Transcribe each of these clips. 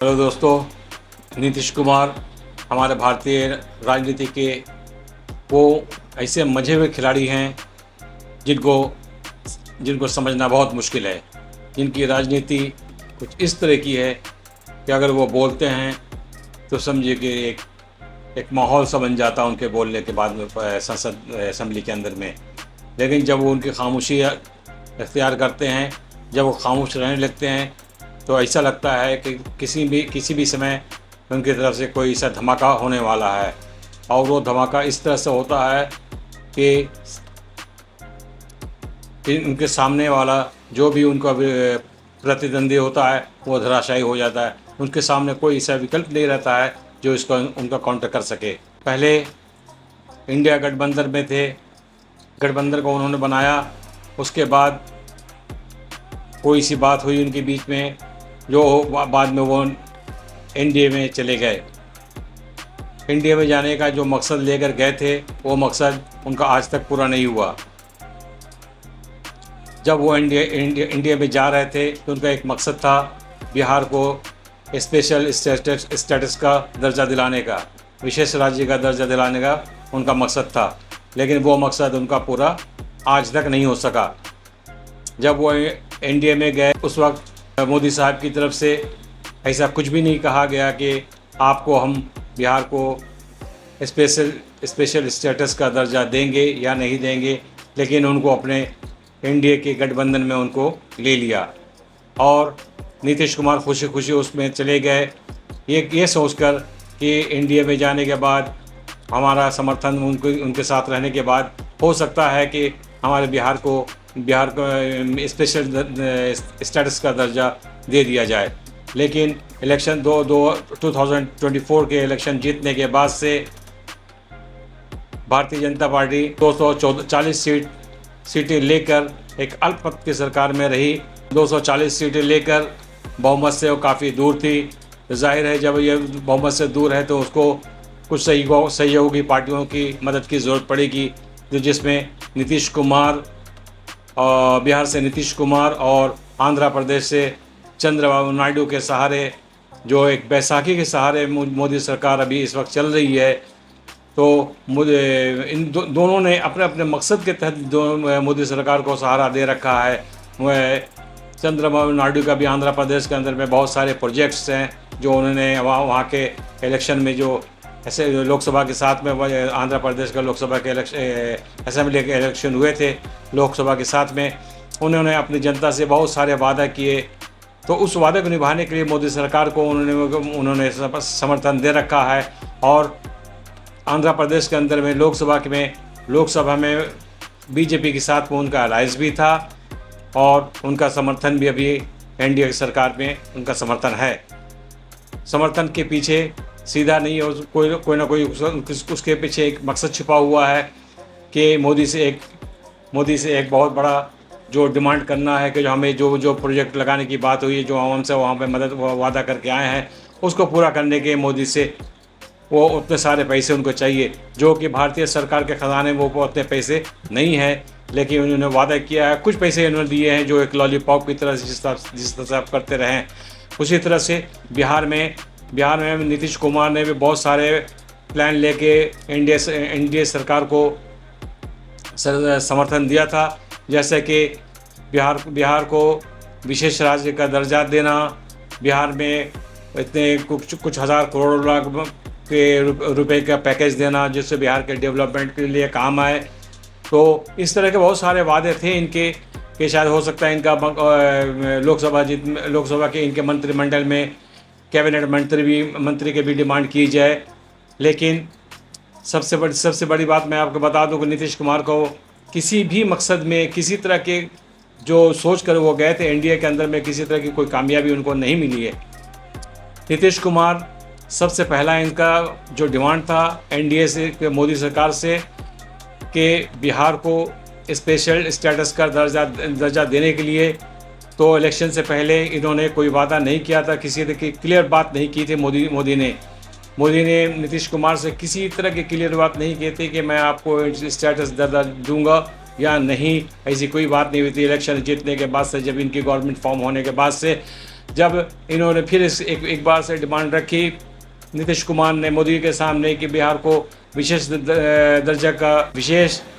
Hello दोस्तों, नीतीश कुमार हमारे भारतीय राजनीति के वो ऐसे मंझे हुए खिलाड़ी हैं जिनको जिनको समझना बहुत मुश्किल है। जिनकी राजनीति कुछ इस तरह की है कि अगर वो बोलते हैं तो समझिए कि एक माहौल सा बन जाता है उनके बोलने के बाद में संसद असेंबली के अंदर में। लेकिन जब वो उनकी खामोशी अख्तियार करते हैं, जब वो खामोश रहने लगते हैं, तो ऐसा लगता है कि किसी भी समय उनकी तरफ से कोई ऐसा धमाका होने वाला है। और वो धमाका इस तरह से होता है कि उनके सामने वाला जो भी उनका प्रतिद्वंदी होता है वो धराशायी हो जाता है। उनके सामने कोई ऐसा विकल्प नहीं रहता है जो इसको उनका काउंटर कर सके। पहले इंडिया गठबंधन में थे, गठबंधन को उन्होंने बनाया, उसके बाद कोई सी बात हुई उनके बीच में जो बाद में वो एनडीए में चले गए। इंडिया में जाने का जो मकसद लेकर गए थे वो मकसद उनका आज तक पूरा नहीं हुआ। जब वो इंडिया में जा रहे थे तो उनका एक मकसद था बिहार को स्पेशल स्टेटस का दर्जा दिलाने का, विशेष राज्य का दर्जा दिलाने का उनका मकसद था। लेकिन वो मकसद उनका पूरा आज तक नहीं हो सका। जब वो एनडीए में गए उस वक्त मोदी साहब की तरफ से ऐसा कुछ भी नहीं कहा गया कि आपको हम बिहार को स्पेशल स्टेटस का दर्जा देंगे या नहीं देंगे। लेकिन उनको अपने एनडीए के गठबंधन में उनको ले लिया और नीतीश कुमार खुशी खुशी उसमें चले गए, ये सोचकर कि एनडीए में जाने के बाद हमारा समर्थन उनके साथ रहने के बाद हो सकता है कि हमारे बिहार को स्पेशल स्टेटस का दर्जा दे दिया जाए। लेकिन इलेक्शन 2024 के इलेक्शन जीतने के बाद से भारतीय जनता पार्टी 240 सीटें लेकर एक अल्पमत की सरकार में रही। 240 सीटें लेकर बहुमत से वो काफ़ी दूर थी। जाहिर है जब ये बहुमत से दूर है तो उसको कुछ सहयोगी पार्टियों की मदद की ज़रूरत पड़ेगी, जिसमें नीतीश कुमार और बिहार से नीतीश कुमार और आंध्र प्रदेश से चंद्रबाबू नायडू के सहारे, जो एक बैसाखी के सहारे मोदी सरकार अभी इस वक्त चल रही है। तो मुझे इन दोनों ने अपने अपने मकसद के तहत मोदी सरकार को सहारा दे रखा है। वह चंद्रबाबू नायडू का भी आंध्र प्रदेश के अंदर में बहुत सारे प्रोजेक्ट्स हैं जो उन्होंने वहाँ के इलेक्शन में, जो ऐसे लोकसभा के साथ में आंध्र प्रदेश का लोकसभा के असेंबली के इलेक्शन हुए थे, लोकसभा के साथ में उन्होंने अपनी जनता से बहुत सारे वादा किए। तो उस वादे को निभाने के लिए मोदी सरकार को उन्होंने समर्थन दे रखा है। और आंध्र प्रदेश के अंदर में लोकसभा में बीजेपी के साथ में उनका अलायंस भी था और उनका समर्थन भी अभी एनडीए सरकार में उनका समर्थन है। समर्थन के पीछे सीधा नहीं और कोई ना कोई उसके पीछे एक मकसद छुपा हुआ है कि मोदी से एक बहुत बड़ा जो डिमांड करना है कि जो हमें जो प्रोजेक्ट लगाने की बात हुई है, जो हम से वहाँ पे मदद वादा करके आए हैं, उसको पूरा करने के मोदी से वो उतने सारे पैसे उनको चाहिए, जो कि भारतीय सरकार के ख़जाने में वो उतने पैसे नहीं हैं। लेकिन उन्होंने वादा किया है, कुछ पैसे उन्होंने दिए हैं जो एक लॉलीपॉप की तरह जिस तरह से आप करते रहें। उसी तरह से बिहार में नीतीश कुमार ने भी बहुत सारे प्लान लेके एनडीए सरकार को समर्थन दिया था, जैसे कि बिहार को विशेष राज्य का दर्जा देना, बिहार में इतने कुछ हज़ार करोड़ लाख के रुपए का पैकेज देना जिससे बिहार के डेवलपमेंट के लिए काम आए। तो इस तरह के बहुत सारे वादे थे इनके कि शायद हो सकता है इनका लोकसभा के इनके मंत्रिमंडल में कैबिनेट मंत्री के भी डिमांड की जाए। लेकिन सबसे बड़ी बात मैं आपको बता दूं कि नीतीश कुमार को किसी भी मकसद में, किसी तरह के जो सोच कर वो गए थे एनडीए के अंदर में, किसी तरह की कोई कामयाबी उनको नहीं मिली है। नीतीश कुमार सबसे पहला इनका जो डिमांड था एनडीए से, मोदी सरकार से, कि बिहार को स्पेशल स्टेटस का दर्जा देने के लिए तो इलेक्शन से पहले इन्होंने कोई वादा नहीं किया था, किसी तरह की क्लियर बात नहीं की थी। मोदी ने नीतीश कुमार से किसी तरह की क्लियर बात नहीं की थी कि मैं आपको स्टेटस दर्जा दूंगा या नहीं, ऐसी कोई बात नहीं हुई थी। इलेक्शन जीतने के बाद से, जब इनकी गवर्नमेंट फॉर्म होने के बाद से जब इन्होंने फिर एक बार से डिमांड रखी नीतीश कुमार ने मोदी के सामने कि बिहार को विशेष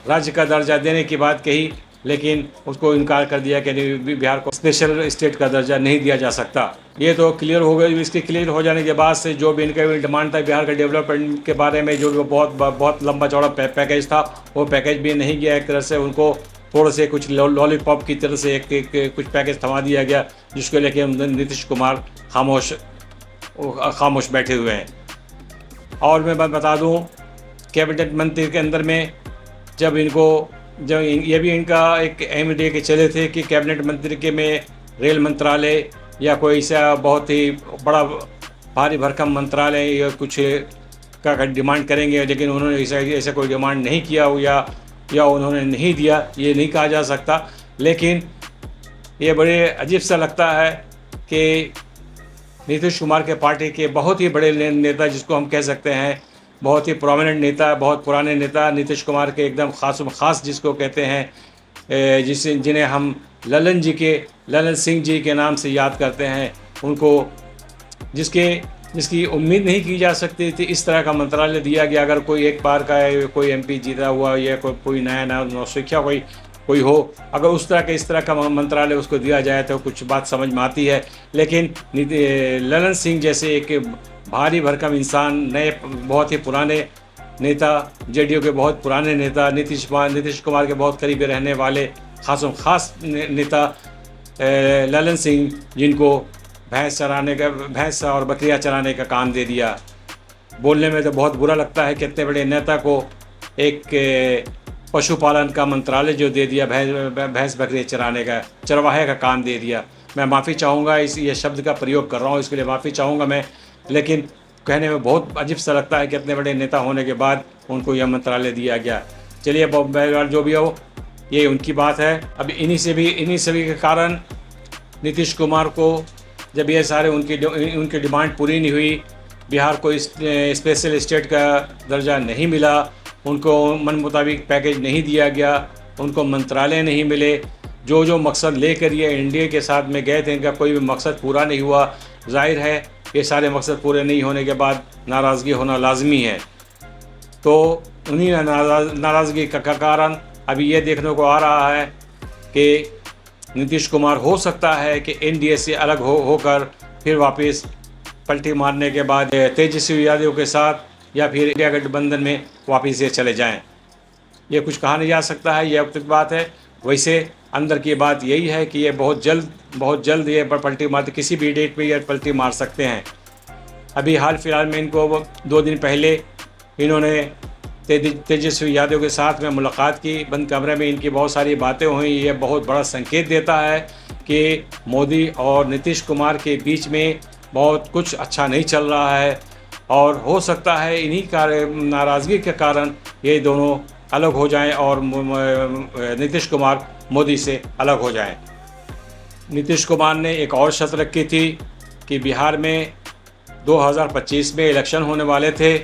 राज्य का दर्जा देने की बात कही, लेकिन उसको इनकार कर दिया कि बिहार को स्पेशल स्टेट का दर्जा नहीं दिया जा सकता। ये तो क्लियर हो गई। इसके क्लियर हो जाने के बाद से जो भी इनका डिमांड था बिहार के डेवलपमेंट के बारे में, जो बहुत लंबा चौड़ा पैकेज था, वो पैकेज भी नहीं गया। एक तरह से उनको थोड़े से कुछ लॉलीपॉप की तरह से कुछ पैकेज थमा दिया गया, जिसको लेके नीतीश कुमार खामोश बैठे हुए हैं। और मैं बता दूं, कैबिनेट मंत्री के अंदर में जब ये भी इनका एक अहम डे के चले थे कि कैबिनेट मंत्री के में रेल मंत्रालय या कोई ऐसा बहुत ही बड़ा भारी भरकम मंत्रालय या कुछ का डिमांड करेंगे, लेकिन उन्होंने ऐसा कोई डिमांड नहीं किया या उन्होंने नहीं दिया, ये नहीं कहा जा सकता। लेकिन ये बड़े अजीब सा लगता है कि नीतीश कुमार के पार्टी के बहुत ही बड़े नेता, जिसको हम कह सकते हैं बहुत ही प्रोमिनेंट नेता, बहुत पुराने नेता नीतीश कुमार के एकदम ख़ास जिसको कहते हैं, जिन्हें हम ललन सिंह जी के नाम से याद करते हैं, उनको जिसकी उम्मीद नहीं की जा सकती थी इस तरह का मंत्रालय दिया गया। अगर कोई एक बार का कोई एमपी जीता हुआ या कोई नया नौसिखिया कोई हो, अगर इस तरह का मंत्रालय उसको दिया जाए तो कुछ बात समझ में आती है। लेकिन ललन सिंह जैसे एक भारी भरकम इंसान, नए बहुत ही पुराने नेता, जेडीयू के बहुत पुराने नेता, नीतीश कुमार के बहुत करीबी रहने वाले खास नेता ललन सिंह, जिनको भैंस और बकरियां चराने का काम दे दिया। बोलने में तो बहुत बुरा लगता है कि इतने बड़े नेता को एक पशुपालन का मंत्रालय जो दे दिया, भैंस बकरी चराने का, चरवाहे का काम दे दिया। मैं माफ़ी चाहूँगा, ये शब्द का प्रयोग कर रहा हूँ, इसके लिए माफ़ी चाहूँगा मैं, लेकिन कहने में बहुत अजीब सा लगता है कि इतने बड़े नेता होने के बाद उनको यह मंत्रालय दिया गया। चलिए जो भी हो, ये उनकी बात है। अब इन्हीं सभी के कारण नीतीश कुमार को जब ये सारे उनकी डिमांड पूरी नहीं हुई, बिहार को स्पेशल स्टेट का दर्जा नहीं मिला, उनको मन मुताबिक पैकेज नहीं दिया गया, उनको मंत्रालय नहीं मिले, जो मकसद लेकर ये एनडीए के साथ में गए थे, इनका कोई भी मकसद पूरा नहीं हुआ। जाहिर है ये सारे मकसद पूरे नहीं होने के बाद नाराज़गी होना लाजमी है। तो उन्हीं नाराज़गी का कारण अभी ये देखने को आ रहा है कि नीतीश कुमार हो सकता है कि एनडीए से अलग होकर फिर वापस पलटी मारने के बाद तेजस्वी यादव के साथ या फिर इंडिया गठबंधन में वापस ये चले जाएं। ये कुछ कहा नहीं जा सकता है, ये अब तक बात है। वैसे अंदर की बात यही है कि ये बहुत जल्द ये पलटी मारते, किसी भी डेट पे ये पलटी मार सकते हैं। अभी हाल फिलहाल में इनको 2 दिन पहले इन्होंने तेजस्वी यादव के साथ में मुलाकात की, बंद कमरे में इनकी बहुत सारी बातें हुई। ये बहुत बड़ा संकेत देता है कि मोदी और नीतीश कुमार के बीच में बहुत कुछ अच्छा नहीं चल रहा है, और हो सकता है इन्हीं नाराज़गी के कारण ये दोनों अलग हो जाएं और नीतीश कुमार मोदी से अलग हो जाएं। नीतीश कुमार ने एक और शर्त रखी थी कि बिहार में 2025 में इलेक्शन होने वाले थे,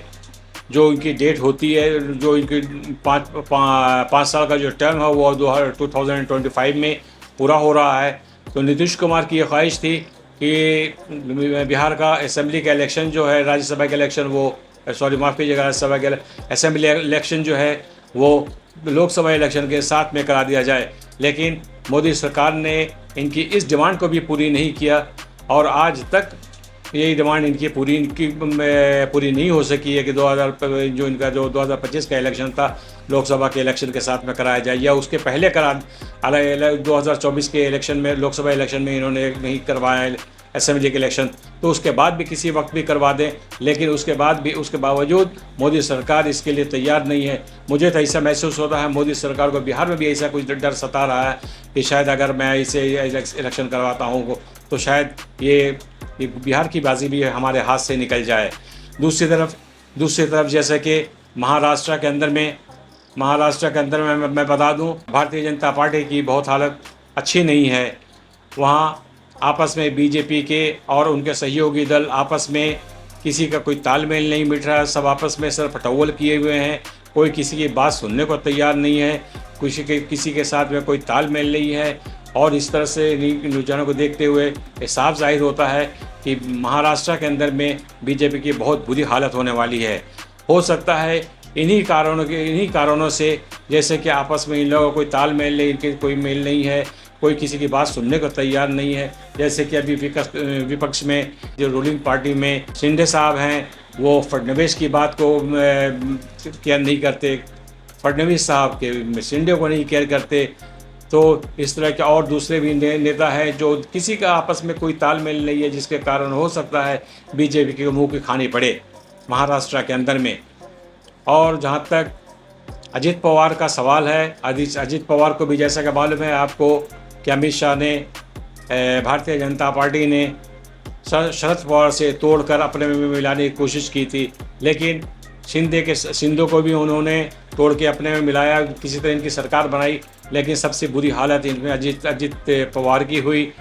जो उनकी डेट होती है, जो इनकी 5 साल का जो टर्म है वो 2025 में पूरा हो रहा है। तो नीतीश कुमार की ये ख्वाहिश थी कि बिहार का असेंबली का इलेक्शन जो है, राज्यसभा का इलेक्शन माफ़ कीजिएगा, राज्यसभा के असेंबली इलेक्शन जो है वो लोकसभा इलेक्शन के साथ में करा दिया जाए। लेकिन मोदी सरकार ने इनकी इस डिमांड को भी पूरी नहीं किया, और आज तक यही डिमांड इनकी पूरी नहीं हो सकी है कि 2025 का इलेक्शन था लोकसभा के इलेक्शन के साथ में कराया जाए, या उसके पहले 2024 के इलेक्शन में, लोकसभा इलेक्शन में इन्होंने नहीं करवाया असेंबली के इलेक्शन, तो उसके बाद भी किसी वक्त भी करवा दें। लेकिन उसके बावजूद मोदी सरकार इसके लिए तैयार नहीं है। मुझे तो ऐसा महसूस होता है मोदी सरकार को बिहार में भी ऐसा कुछ डर सता रहा है कि शायद अगर मैं इसे इलेक्शन करवाता हूँ तो शायद ये बिहार की बाजी भी हमारे हाथ से निकल जाए। दूसरी तरफ जैसे कि महाराष्ट्र के अंदर में मैं बता दूं, भारतीय जनता पार्टी की बहुत हालत अच्छी नहीं है। वहाँ आपस में बीजेपी के और उनके सहयोगी दल आपस में किसी का कोई तालमेल नहीं बिठ रहा है, सब आपस में सर फटौल किए हुए हैं, कोई किसी की बात सुनने को तैयार नहीं है, किसी के साथ में कोई तालमेल नहीं है। और इस तरह से इन्हीं रुझानों को देखते हुए ये साफ जाहिर होता है कि महाराष्ट्र के अंदर में बीजेपी की बहुत बुरी हालत होने वाली है। हो सकता है इन्हीं कारणों से, जैसे कि आपस में इन लोगों का कोई तालमेल नहीं, इनके कोई मेल नहीं है, कोई किसी की बात सुनने को तैयार नहीं है। जैसे कि अभी विपक्ष में जो रूलिंग पार्टी में शिंदे साहब हैं, वो फडणवीस की बात को केयर नहीं करते, फडणवीस साहब के शिंदे को नहीं केयर करते। तो इस तरह के और दूसरे भी नेता हैं जो किसी का आपस में कोई तालमेल नहीं है, जिसके कारण हो सकता है बीजेपी के मुंह की खानी पड़े महाराष्ट्र के अंदर में। और जहाँ तक अजित पवार का सवाल है, अजित पवार को भी जैसा कि मालूम है आपको कि अमित शाह ने, भारतीय जनता पार्टी ने शरद पवार से तोड़कर अपने में मिलाने की कोशिश की थी, लेकिन शिंदे को भी उन्होंने तोड़ के अपने में मिलाया, किसी तरह इनकी सरकार बनाई, लेकिन सबसे बुरी हालत इनमें अजित पवार की हुई।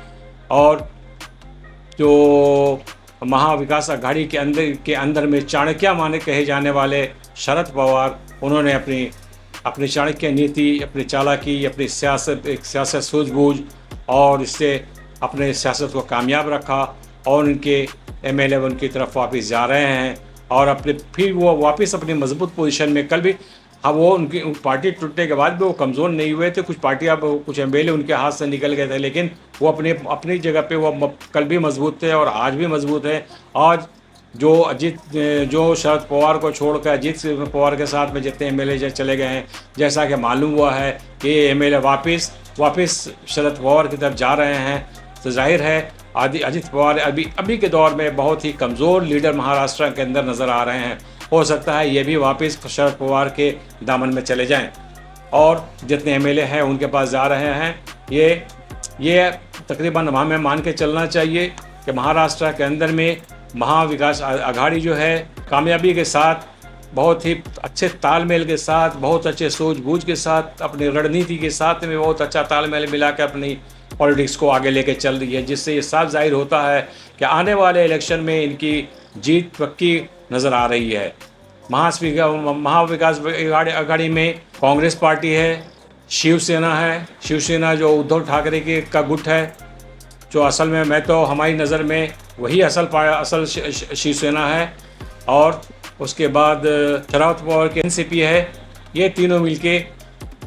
और जो महाविकास अघाड़ी के अंदर में चाणक्य माने कहे जाने वाले शरद पवार, उन्होंने अपनी चाणक्य नीति, अपनी चालाकी, अपनी सियासत सूझबूझ और इससे अपने सियासत को कामयाब रखा और उनके एमएलए उनकी तरफ वापस जा रहे हैं और फिर वो वापस अपनी मजबूत पोजीशन में। कल भी वो उनकी पार्टी टूटने के बाद भी वो कमज़ोर नहीं हुए थे, कुछ एमएलए उनके हाथ से निकल गए थे, लेकिन वो अपनी जगह पे वो कल भी मजबूत थे और आज भी मजबूत है। आज जो शरद पवार को छोड़कर अजित पवार के साथ में जितने एमएलए चले गए हैं, जैसा कि मालूम हुआ है कि एमएलए वापस शरद पवार की तरफ जा रहे हैं, तो जाहिर है अजित पवार अभी के दौर में बहुत ही कमज़ोर लीडर महाराष्ट्र के अंदर नज़र आ रहे हैं। हो सकता है ये भी वापस शरद पवार के दामन में चले जाएं और जितने एमएलए हैं उनके पास जा रहे हैं। ये तकरीबन हमें मान के चलना चाहिए कि महाराष्ट्र के अंदर में महाविकास अघाड़ी जो है कामयाबी के साथ, बहुत ही अच्छे तालमेल के साथ, बहुत अच्छे सूझबूझ के साथ, अपनी रणनीति के साथ में बहुत अच्छा तालमेल मिला के अपनी पॉलिटिक्स को आगे लेके चल रही है, जिससे ये साफ जाहिर होता है कि आने वाले इलेक्शन में इनकी जीत पक्की नज़र आ रही है। महाविकास अघाड़ी में कांग्रेस पार्टी है, शिवसेना है, शिवसेना जो उद्धव ठाकरे का गुट है, जो असल में हमारी नज़र में वही असल शिवसेना है, और उसके बाद शरद पवार के एनसीपी है। ये तीनों मिलके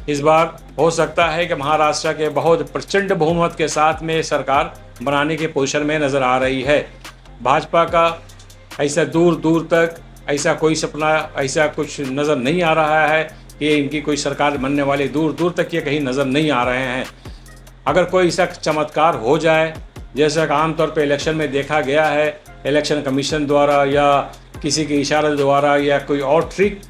इस बार हो सकता है कि महाराष्ट्र के बहुत प्रचंड बहुमत के साथ में सरकार बनाने की पोजीशन में नज़र आ रही है। भाजपा का ऐसा दूर तक ऐसा कोई सपना, ऐसा कुछ नज़र नहीं आ रहा है कि इनकी कोई सरकार बनने वाली, दूर तक ये कहीं नज़र नहीं आ रहे हैं। अगर कोई ऐसा चमत्कार हो जाए, जैसा कि आमतौर पर इलेक्शन में देखा गया है, इलेक्शन कमीशन द्वारा या किसी के इशारे द्वारा या कोई और ट्रिक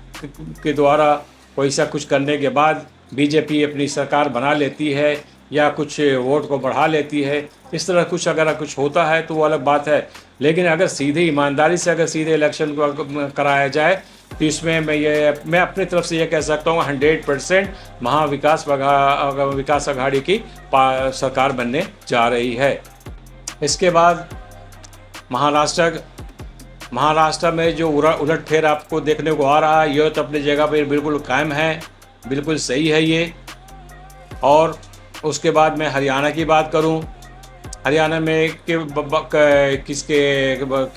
के द्वारा कोई ऐसा कुछ करने के बाद बीजेपी अपनी सरकार बना लेती है या कुछ वोट को बढ़ा लेती है, इस तरह अगर कुछ होता है तो वो अलग बात है। लेकिन अगर सीधे ईमानदारी से सीधे इलेक्शन को कराया जाए तो इसमें मैं अपनी तरफ से ये कह सकता हूँ 100% विकास अघाड़ी की सरकार बनने जा रही है। इसके बाद महाराष्ट्र में जो उलटफेर आपको देखने को आ रहा है, यह तो अपनी जगह पर बिल्कुल कायम है, बिल्कुल सही है ये। और उसके बाद मैं हरियाणा की बात करूं, हरियाणा में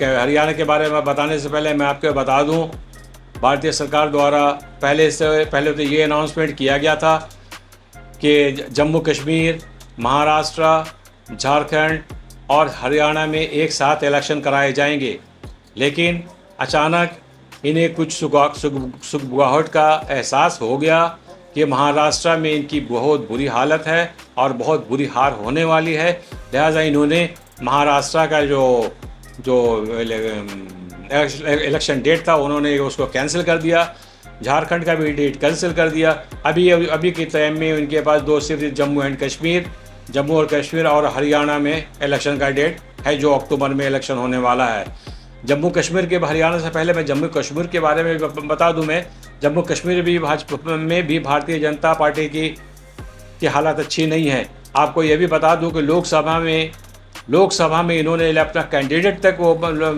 हरियाणा के बारे में बताने से पहले मैं आपको बता दूं, भारतीय सरकार द्वारा पहले तो ये अनाउंसमेंट किया गया था कि जम्मू कश्मीर, महाराष्ट्र, झारखंड और हरियाणा में एक साथ इलेक्शन कराए जाएंगे, लेकिन अचानक इन्हें कुछ सुगबुगाहट का एहसास हो गया कि महाराष्ट्र में इनकी बहुत बुरी हालत है और बहुत बुरी हार होने वाली है। लिहाजा इन्होंने महाराष्ट्र का जो इलेक्शन डेट था उन्होंने उसको कैंसिल कर दिया, झारखंड का भी डेट कैंसिल कर दिया। अभी के टाइम में उनके पास सिर्फ जम्मू और कश्मीर और हरियाणा में इलेक्शन का डेट है, जो अक्टूबर में इलेक्शन होने वाला है। जम्मू कश्मीर के हरियाणा से पहले मैं जम्मू कश्मीर के बारे में बता दूं, मैं जम्मू कश्मीर में भी भारतीय जनता पार्टी की हालत अच्छी नहीं है। आपको ये भी बता दूं कि लोकसभा में इन्होंने अपना कैंडिडेट तक वो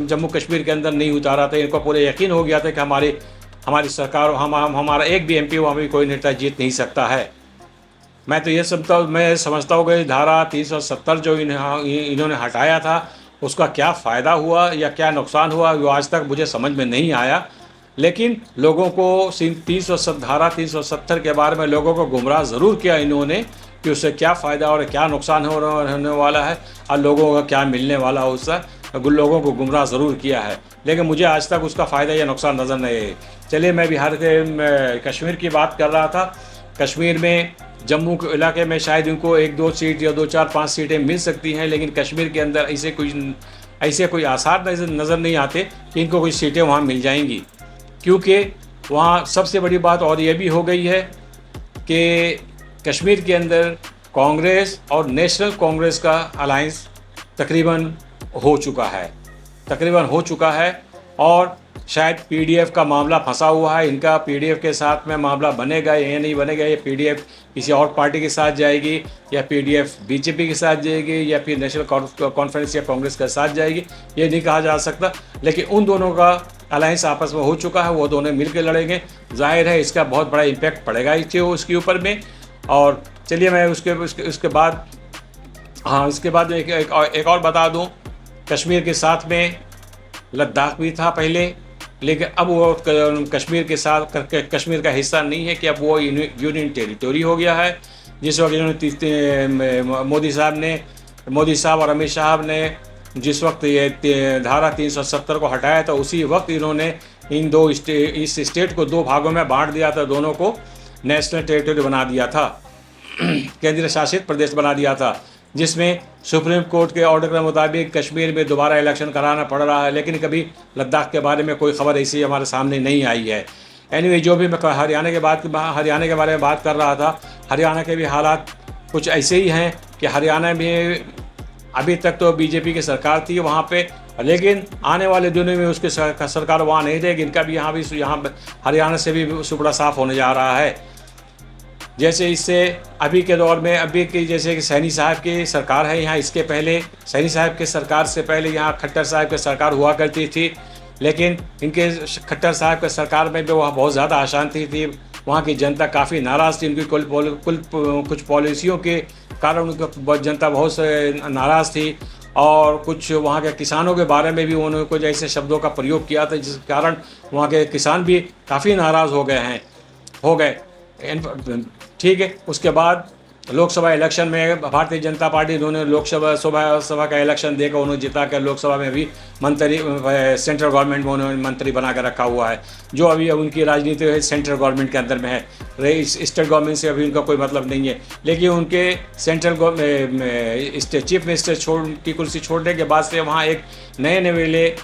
जम्मू कश्मीर के अंदर नहीं उतारा था। इनको पूरे यकीन हो गया था कि हमारी सरकार, हमारा एक भी एमपी वहाँ भी कोई नेता जीत नहीं सकता है। मैं समझता हूँ कि धारा 370 जो इन्होंने हटाया था, उसका क्या फ़ायदा हुआ या क्या नुकसान हुआ वो आज तक मुझे समझ में नहीं आया। लेकिन लोगों को 370 के बारे में लोगों को गुमराह ज़रूर किया इन्होंने कि उससे क्या फ़ायदा और क्या नुकसान होने वाला है और लोगों का क्या मिलने वाला है उससे, लोगों को गुमराह ज़रूर किया है। लेकिन मुझे आज तक उसका फ़ायदा या नुकसान नज़र नहीं है। चलिए, मैं बिहार के कश्मीर की बात कर रहा था। कश्मीर में जम्मू के इलाके में शायद इनको 1-2 सीट या 2, 4, 5 सीटें मिल सकती हैं, लेकिन कश्मीर के अंदर ऐसे कोई आसार नज़र नहीं आते कि इनको कोई सीटें वहाँ मिल जाएंगी, क्योंकि वहाँ सबसे बड़ी बात और ये भी हो गई है कि कश्मीर के अंदर कांग्रेस और नेशनल कांग्रेस का अलायंस तकरीबन हो चुका है और शायद पीडीएफ का मामला फंसा हुआ है। इनका पीडीएफ के साथ में मामला बनेगा या नहीं बनेगा, ये पीडीएफ किसी और पार्टी के साथ जाएगी या पीडीएफ बीजेपी के साथ जाएगी या फिर नेशनल कॉन्फ्रेंस या कांग्रेस के साथ जाएगी, ये नहीं कहा जा सकता। लेकिन उन दोनों का अलायंस आपस में हो चुका है, वो दोनों मिल के लड़ेंगे। जाहिर है इसका बहुत बड़ा इम्पैक्ट पड़ेगा उसके ऊपर में। और चलिए, मैं उसके बाद एक और बता दूँ। कश्मीर के साथ में लद्दाख भी था पहले, लेकिन अब वो कश्मीर के साथ कश्मीर का हिस्सा नहीं है कि अब वो यूनियन टेरिटरी हो गया है। जिस वक्त इन्होंने मोदी साहब और अमित शाह ने जिस वक्त ये धारा 370 को हटाया था, उसी वक्त इन्होंने इस स्टेट को 2 भागों में बांट दिया था, दोनों को नेशनल टेरिटरी बना दिया था, केंद्र शासित प्रदेश बना दिया था, जिसमें सुप्रीम कोर्ट के ऑर्डर के मुताबिक कश्मीर में दोबारा इलेक्शन कराना पड़ रहा है। लेकिन कभी लद्दाख के बारे में कोई खबर ऐसी हमारे सामने नहीं आई है। एनीवे, जो भी मैं हरियाणा के बारे में बात कर रहा था, हरियाणा के भी हालात कुछ ऐसे ही हैं कि हरियाणा में अभी तक तो बीजेपी की सरकार थी वहाँ पे, लेकिन आने वाले दिनों में उसकी सरकार वहाँ नहीं रहेगी। इनका भी यहाँ हरियाणा से भी सुपड़ा साफ होने जा रहा है। जैसे इससे अभी के दौर में जैसे कि सैनी साहब की सरकार है यहाँ, इसके पहले सैनी साहब की सरकार से पहले यहाँ खट्टर साहब की सरकार हुआ करती थी। लेकिन इनके खट्टर साहब की सरकार में भी वह बहुत ज़्यादा अशांति थी, वहाँ की जनता काफ़ी नाराज़ थी। उनकी कुछ पॉलिसियों के कारण उनकी जनता बहुत नाराज़ थी और कुछ वहाँ के किसानों के बारे में भी उन्होंने कुछ ऐसे शब्दों का प्रयोग किया था, जिस कारण वहाँ के किसान भी काफ़ी नाराज़ हो गए। ठीक है, उसके बाद लोकसभा इलेक्शन में भारतीय जनता पार्टी उन्होंने लोकसभा का इलेक्शन देकर उन्होंने जिता कर लोकसभा में भी मंत्री, सेंट्रल गवर्नमेंट में उन्होंने मंत्री बना कर रखा हुआ है। जो अभी उनकी राजनीति है सेंट्रल गवर्नमेंट के अंदर में है, स्टेट गवर्नमेंट से अभी उनका कोई मतलब नहीं है। लेकिन उनके चीफ मिनिस्टर की कुर्सी छोड़ने के बाद से वहाँ एक नए नवेले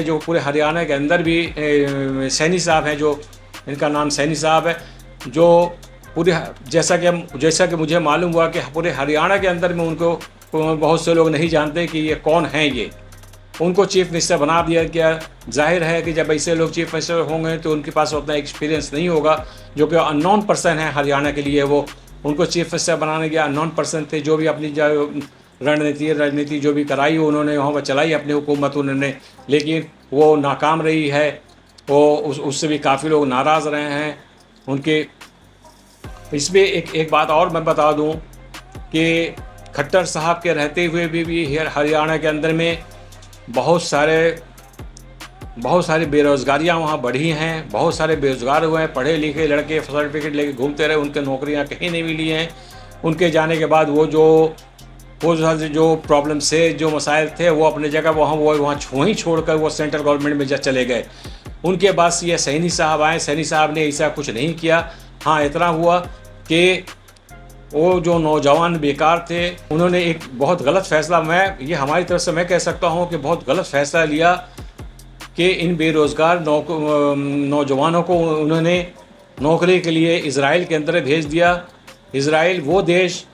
जो पूरे हरियाणा के अंदर भी सैनी साहब हैं, जो इनका नाम सैनी साहब है, जो पूरे जैसा कि मुझे मालूम हुआ कि पूरे हरियाणा के अंदर में उनको बहुत से लोग नहीं जानते कि ये कौन हैं। ये उनको चीफ मिनिस्टर बना दिया गया। जाहिर है कि जब ऐसे लोग चीफ मिनिस्टर होंगे तो उनके पास उतना एक्सपीरियंस नहीं होगा, जो कि अननोन पर्सन है हरियाणा के लिए। वो उनको चीफ मिनिस्टर बनाने के अननोन पर्सन थे, जो भी अपनी राजनीति जो भी कराई उन्होंने वहाँ पर चलाई अपनी हुकूमत उन्होंने, लेकिन वो नाकाम रही है। वो उससे भी काफ़ी लोग नाराज़ रहे हैं उनके। इसमें एक बात और मैं बता दूं कि खट्टर साहब के रहते हुए भी हरियाणा के अंदर में बहुत सारी बेरोज़गारियां वहाँ बढ़ी हैं। बहुत सारे बेरोज़गार हुए हैं, पढ़े लिखे लड़के सर्टिफिकेट लेके घूमते रहे, उनके नौकरियां कहीं नहीं मिली हैं। उनके जाने के बाद वो जो प्रॉब्लम से जो मसाइल थे वो अपने जगह वहाँ छोड़कर वो सेंट्रल गवर्नमेंट में चले गए। उनके बाद ये सैनी साहब आए। सैनी साहब ने ऐसा कुछ नहीं किया। हाँ, इतना हुआ कि वो जो नौजवान बेकार थे उन्होंने एक बहुत गलत फैसला, ये हमारी तरफ से मैं कह सकता हूँ कि बहुत गलत फैसला लिया कि इन बेरोज़गार नौजवानों को उन्होंने नौकरी के लिए इज़राइल के अंदर भेज दिया। इज़राइल वो देश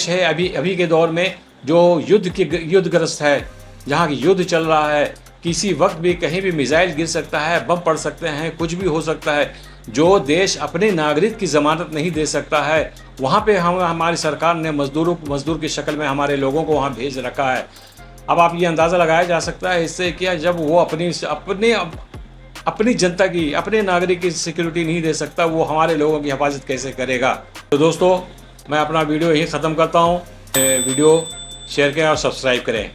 है अभी के दौर में जो युद्धग्रस्त है, जहाँ की युद्ध चल रहा है। किसी वक्त भी कहीं भी मिसाइल गिर सकता है, बम पड़ सकते हैं, कुछ भी हो सकता है। जो देश अपने नागरिक की ज़मानत नहीं दे सकता है, वहाँ पे हमारी सरकार ने मजदूर की शक्ल में हमारे लोगों को वहाँ भेज रखा है। अब आप ये अंदाज़ा लगाया जा सकता है इससे कि जब वो अपनी जनता की, अपने नागरिक की सिक्योरिटी नहीं दे सकता, वो हमारे लोगों की हिफाजत कैसे करेगा। तो दोस्तों मैं अपना वीडियो यहीं ख़त्म करता हूँ। वीडियो शेयर करें और सब्सक्राइब करें।